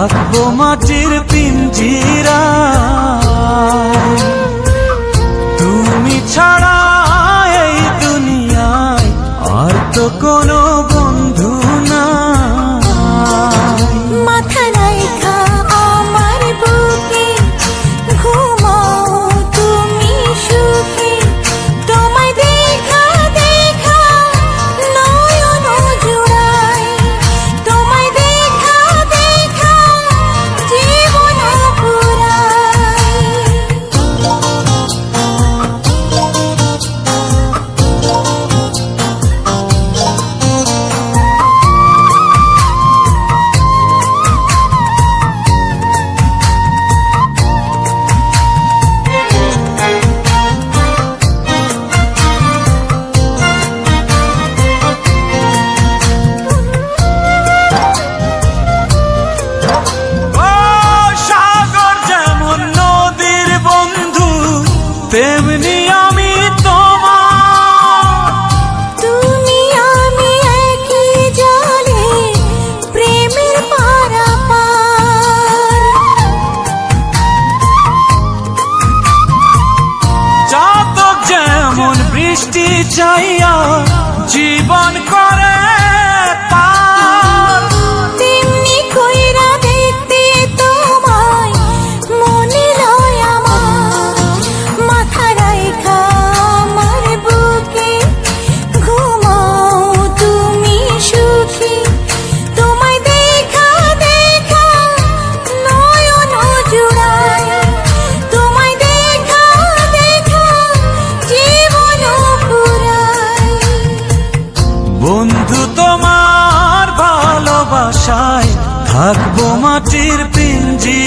থাকবো মাটির পিঞ্জিরায়। তুমি ছাড়া এই দুনিয়ায় আর তো কোনো বন্ধু নাই। মাথা রাইখা আমার বুকে ঘুমাও তুমি সুখে, তোমায় দেখা দেখা নয়ন জুড়াই, তোমায় দেখা দেখা জীবন পুরাই। তেমনি আমি তোমার, তুমি আমি একই জলে প্রেমের পারাপার। চাতক যেমন বৃষ্টি চাইয়া জীবন করে পার, তেমনি কইরা দেখতে তোমায় মনে লয় আমার। মাথা রাইখা আমার বুকে ঘুমাও তুমি সুখী, তোমায় দেখা দেখা নয়ন জুড়াই, তোমায় দেখা দেখা জীবন পুরাই। বন্ধু তোমার ভালোবাসায় থাকবো মাটির পিঞ্জিরায়।